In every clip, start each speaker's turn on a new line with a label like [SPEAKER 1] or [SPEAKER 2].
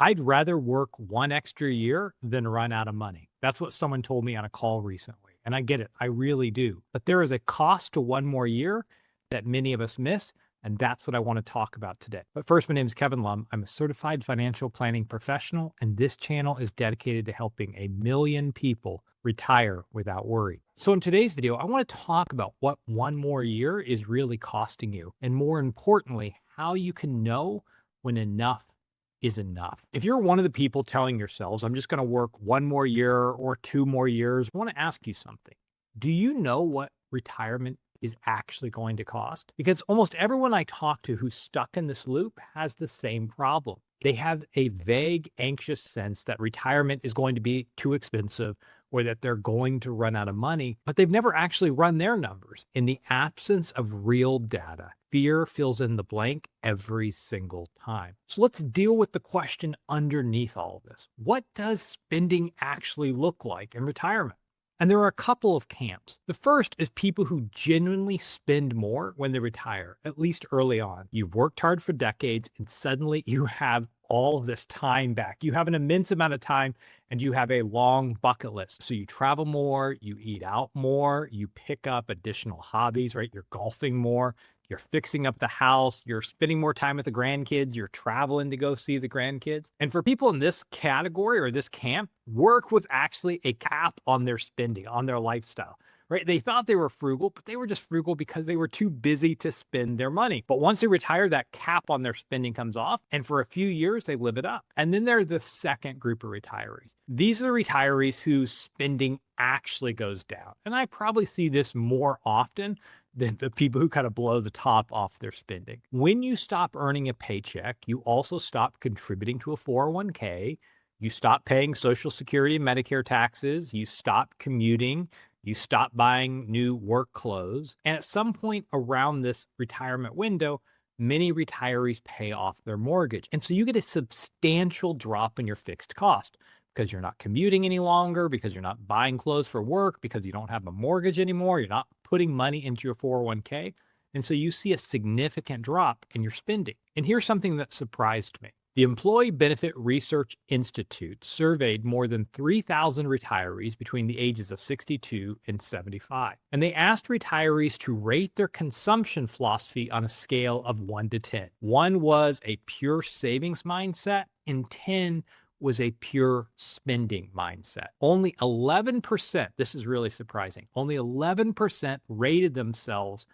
[SPEAKER 1] I'd rather work one extra year than run out of money. That's what someone told me on a call recently. And I get it. I really do. But there is a cost to one more year that many of us miss. And that's what I want to talk about today. But first, my name is Kevin Lum. I'm a certified financial planning professional, and this channel is dedicated to helping 1 million people retire without worry. So in today's video, I want to talk about what one more year is really costing you, and more importantly, how you can know when enough is enough. If you're one of the people telling yourselves, I'm just going to work one more year or 2 more years, I want to ask you something. Do you know what retirement is actually going to cost? Because almost everyone I talk to who's stuck in this loop has the same problem. They have a vague, anxious sense that retirement is going to be too expensive or that they're going to run out of money, but they've never actually run their numbers. In the absence of real data, fear fills in the blank every single time. So let's deal with the question underneath all of this. What does spending actually look like in retirement? And there are a couple of camps. The first is people who genuinely spend more when they retire, at least early on. You've worked hard for decades and suddenly you have all this time back. You have an immense amount of time and you have a long bucket list. So you travel more, you eat out more, you pick up additional hobbies, right? You're golfing more. You're fixing up the house, you're spending more time with the grandkids, you're traveling to go see the grandkids. And for people in this category or this camp, work was actually a cap on their spending, on their lifestyle, right? They thought they were frugal, but they were just frugal because they were too busy to spend their money. But once they retire, that cap on their spending comes off. And for a few years, they live it up. And then there's the second group of retirees. These are the retirees whose spending actually goes down. And I probably see this more often than the people who kind of blow the top off their spending. When you stop earning a paycheck, you also stop contributing to a 401k. You stop paying Social Security and Medicare taxes. You stop commuting. You stop buying new work clothes. And at some point around this retirement window, many retirees pay off their mortgage. And so you get a substantial drop in your fixed cost because you're not commuting any longer, because you're not buying clothes for work, because you don't have a mortgage anymore. You're not putting money into your 401k. And so you see a significant drop in your spending. And here's something that surprised me. The Employee Benefit Research Institute surveyed more than 3,000 retirees between the ages of 62 and 75. And they asked retirees to rate their consumption philosophy on a scale of 1 to 10. 1 was a pure savings mindset, and 10 was a pure spending mindset. Only 11%, this is really surprising, only 11% rated themselves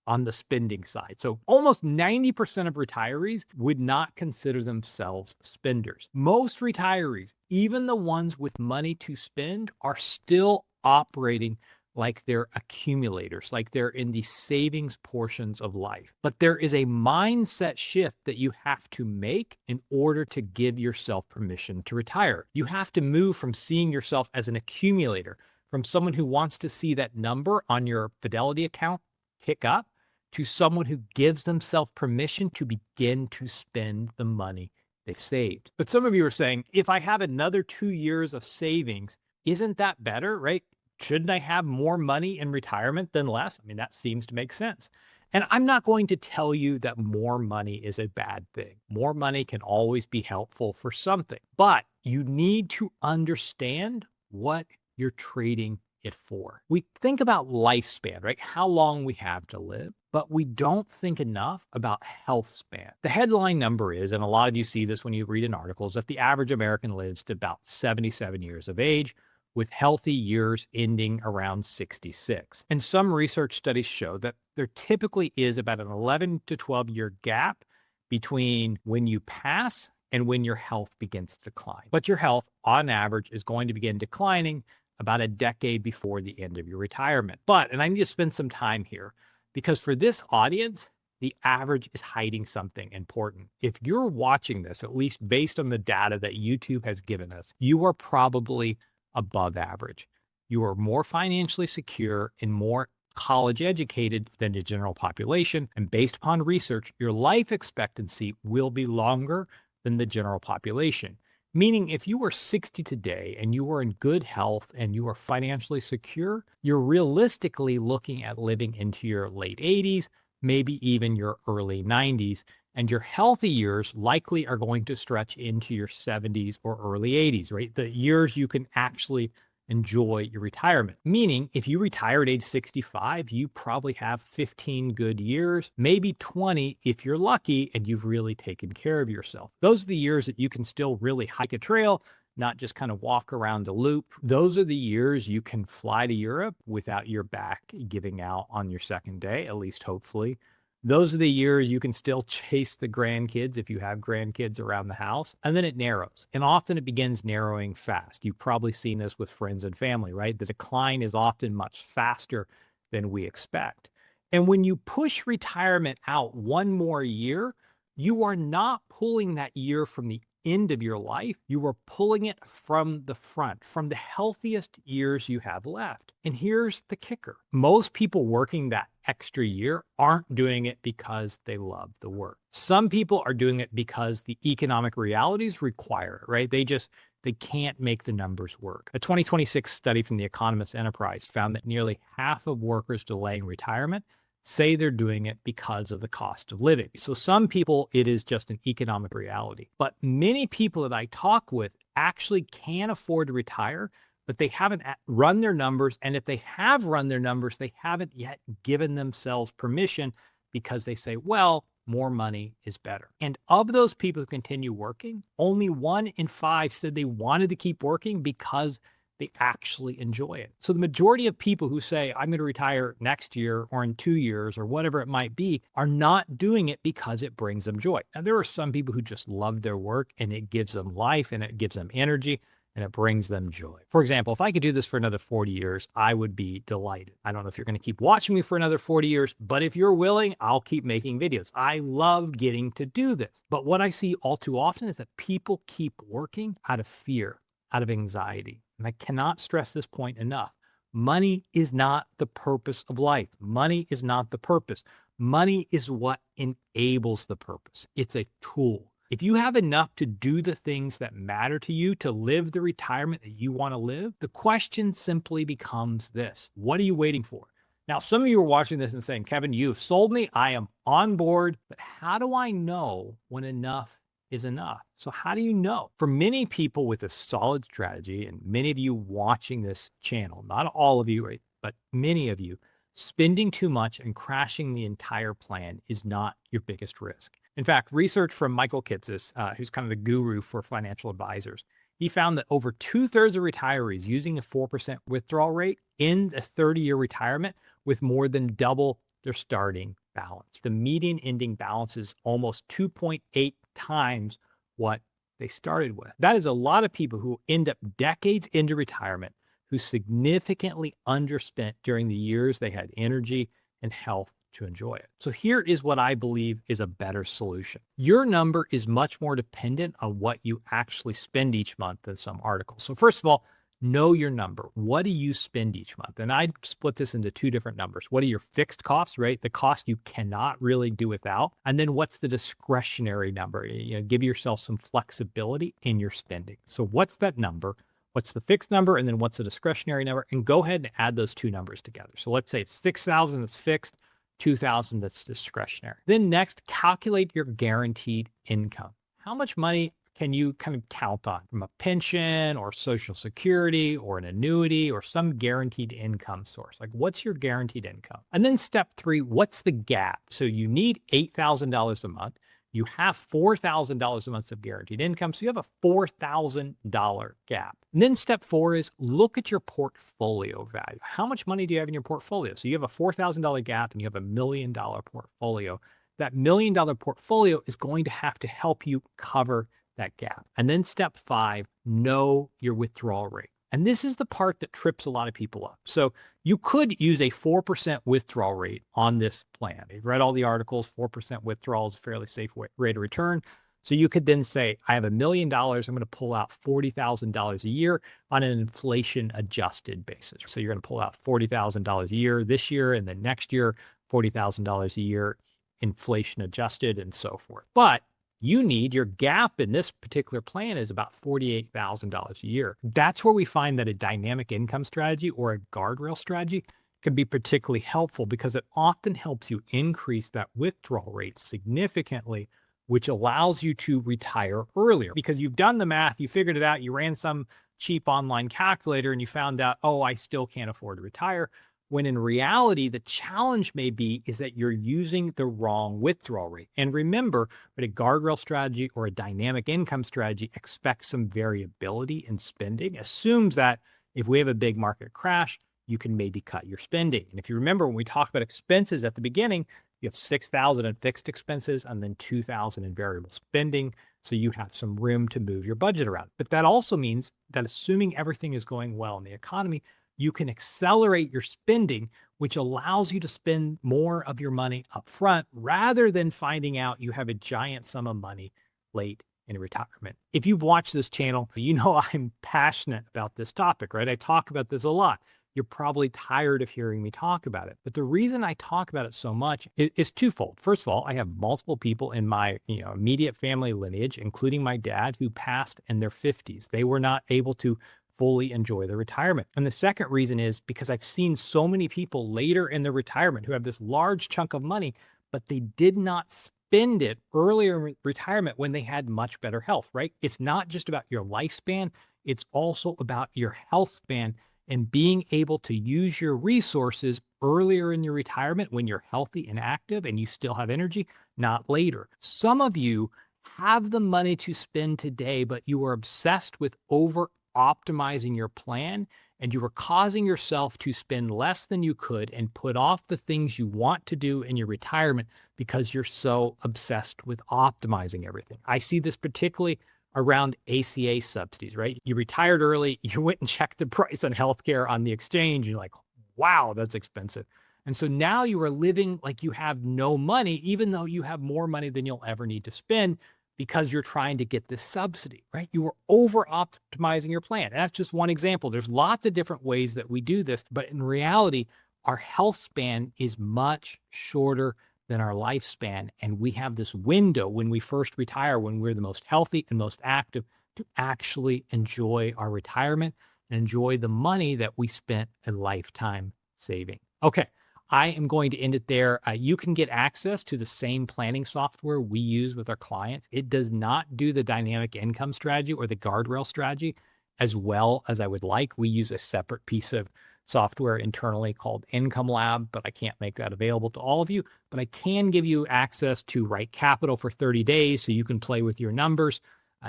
[SPEAKER 1] on the spending side. So almost 90% of retirees would not consider themselves spenders. Most retirees, even the ones with money to spend, are still operating like they're accumulators, like they're in the savings portions of life. But there is a mindset shift that you have to make in order to give yourself permission to retire. You have to move from seeing yourself as an accumulator, from someone who wants to see that number on your Fidelity account pick up, to someone who gives themselves permission to begin to spend the money they've saved. But some of you are saying, if I have another 2 years of savings, isn't that better, right? Shouldn't I have more money in retirement than less? I mean, that seems to make sense. And I'm not going to tell you that more money is a bad thing. More money can always be helpful for something, but you need to understand what you're trading it for. We think about lifespan, right? How long we have to live, but we don't think enough about health span. The headline number is, and a lot of you see this when you read in articles, that the average American lives to about 77 years of age, with healthy years ending around 66. And some research studies show that there typically is about an 11 to 12-year gap between when you pass and when your health begins to decline. But your health, on average, is going to begin declining about a decade before the end of your retirement. But, and I need to spend some time here, because for this audience, the average is hiding something important. If you're watching this, at least based on the data that YouTube has given us, you are probably above average. You are more financially secure and more college educated than the general population. And based upon research, your life expectancy will be longer than the general population. Meaning if you were 60 today and you are in good health and you are financially secure, you're realistically looking at living into your late 80s, maybe even your early 90s, And your healthy years likely are going to stretch into your 70s or early 80s, right? The years you can actually enjoy your retirement. Meaning, if you retire at age 65, you probably have 15 good years, maybe 20 if you're lucky and you've really taken care of yourself. Those are the years that you can still really hike a trail, not just kind of walk around a loop. Those are the years you can fly to Europe without your back giving out on your second day, at least hopefully. Those are the years you can still chase the grandkids if you have grandkids around the house. And then it narrows. And often it begins narrowing fast. You've probably seen this with friends and family, right? The decline is often much faster than we expect. And when you push retirement out one more year, you are not pulling that year from the end of your life. You are pulling it from the front, from the healthiest years you have left. And here's the kicker. Most people working that extra year aren't doing it because they love the work. Some people are doing it because the economic realities require it, right? They can't make the numbers work. A 2026 study from the Economist Enterprise found that nearly half of workers delaying retirement say they're doing it because of the cost of living. So some people, it is just an economic reality. But many people that I talk with actually can afford to retire, but they haven't run their numbers. And if they have run their numbers, they haven't yet given themselves permission because they say, well, more money is better. And of those people who continue working, only 1 in 5 said they wanted to keep working because they actually enjoy it. So the majority of people who say, I'm going to retire next year or in 2 years or whatever it might be, are not doing it because it brings them joy. Now, there are some people who just love their work and it gives them life and it gives them energy and it brings them joy. For example, if I could do this for another 40 years, I would be delighted. I don't know if you're going to keep watching me for another 40 years, but if you're willing, I'll keep making videos. I love getting to do this. But what I see all too often is that people keep working out of fear, out of anxiety. And I cannot stress this point enough. Money is not the purpose of life. Money is not the purpose. Money is what enables the purpose. It's a tool. If you have enough to do the things that matter to you, to live the retirement that you want to live, the question simply becomes this: what are you waiting for? Now, some of you are watching this and saying, Kevin, you've sold me. I am on board. But how do I know when enough is enough? So how do you know? For many people with a solid strategy, and many of you watching this channel, not all of you, right, but many of you, spending too much and crashing the entire plan is not your biggest risk. In fact, research from Michael Kitces, who's kind of the guru for financial advisors, he found that over 2/3 of retirees using a 4% withdrawal rate end a 30-year retirement with more than double their starting balance. The median ending balance is almost 2.8 times what they started with. That is a lot of people who end up decades into retirement who significantly underspent during the years they had energy and health to enjoy it. So here is what I believe is a better solution. Your number is much more dependent on what you actually spend each month than some articles. So first of all, know your number. What do you spend each month? And I split this into 2 different numbers. What are your fixed costs, right? The cost you cannot really do without. And then what's the discretionary number? Give yourself some flexibility in your spending. So what's that number? What's the fixed number? And then what's the discretionary number? And go ahead and add those 2 numbers together. So let's say it's $6,000 that's fixed, $2,000 that's discretionary. Then next, calculate your guaranteed income. How much money can you kind of count on from a pension or Social Security or an annuity or some guaranteed income source? Like, what's your guaranteed income? And then step 3, what's the gap? So you need $8,000 a month. You have $4,000 a month of guaranteed income. So you have a $4,000 gap. And then step 4 is look at your portfolio value. How much money do you have in your portfolio? So you have a $4,000 gap and you have a $1 million portfolio. That $1 million portfolio is going to have to help you cover that gap. And then step 5, know your withdrawal rate. And this is the part that trips a lot of people up. So you could use a 4% withdrawal rate on this plan. You've read all the articles, 4% withdrawal is a fairly safe rate of return. So you could then say, I have $1 million, I'm going to pull out $40,000 a year on an inflation adjusted basis. So you're going to pull out $40,000 a year this year, and then next year, $40,000 a year, inflation adjusted, and so forth. But your gap in this particular plan is about $48,000 a year. That's where we find that a dynamic income strategy or a guardrail strategy can be particularly helpful because it often helps you increase that withdrawal rate significantly, which allows you to retire earlier because you've done the math, you figured it out, you ran some cheap online calculator and you found out, oh, I still can't afford to retire. When in reality, the challenge may be is that you're using the wrong withdrawal rate. And remember, that a guardrail strategy or a dynamic income strategy expects some variability in spending, assumes that if we have a big market crash, you can maybe cut your spending. And if you remember when we talked about expenses at the beginning, you have 6,000 in fixed expenses and then 2,000 in variable spending. So you have some room to move your budget around. But that also means that assuming everything is going well in the economy, you can accelerate your spending, which allows you to spend more of your money up front rather than finding out you have a giant sum of money late in retirement. If you've watched this channel, you know I'm passionate about this topic, right? I talk about this a lot. You're probably tired of hearing me talk about it. But the reason I talk about it so much is twofold. First of all, I have multiple people in my immediate family lineage, including my dad, who passed in their 50s. They were not able to fully enjoy their retirement. And the second reason is because I've seen so many people later in their retirement who have this large chunk of money, but they did not spend it earlier in retirement when they had much better health, right? It's not just about your lifespan, it's also about your health span and being able to use your resources earlier in your retirement when you're healthy and active and you still have energy, not later. Some of you have the money to spend today, but you are obsessed with over optimizing your plan and you are causing yourself to spend less than you could and put off the things you want to do in your retirement because you're so obsessed with optimizing everything. I see this particularly around ACA subsidies, right? You retired early, you went and checked the price on healthcare on the exchange, you're like, wow, that's expensive. And so now you are living like you have no money, even though you have more money than you'll ever need to spend because you're trying to get this subsidy, right? You are over optimizing your plan. And that's just one example. There's lots of different ways that we do this, but in reality, our health span is much shorter than our lifespan. And we have this window when we first retire, when we're the most healthy and most active, to actually enjoy our retirement and enjoy the money that we spent a lifetime saving. Okay, I am going to end it there. You can get access to the same planning software we use with our clients. It does not do the dynamic income strategy or the guardrail strategy as well as I would like. We use a separate piece of software internally called Income Lab, but I can't make that available to all of you. But I can give you access to Right Capital for 30 days so you can play with your numbers.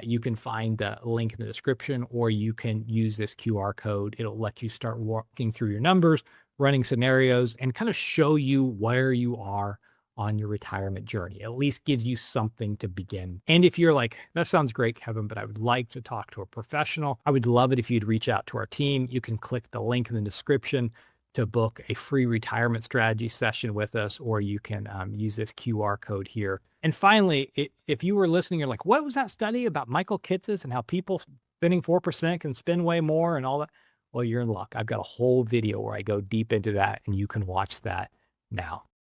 [SPEAKER 1] You can find the link in the description, or you can use this QR code. It'll let you start walking through your numbers, running scenarios, and kind of show you where you are on your retirement journey. At least gives you something to begin. And if you're like, that sounds great, Kevin, but I would like to talk to a professional, I would love it if you'd reach out to our team. You can click the link in the description to book a free retirement strategy session with us, or you can use this QR code here. And finally, if you were listening, you're like, what was that study about Michael Kitces and how people spending 4% can spend way more and all that? Well, you're in luck. I've got a whole video where I go deep into that and you can watch that now.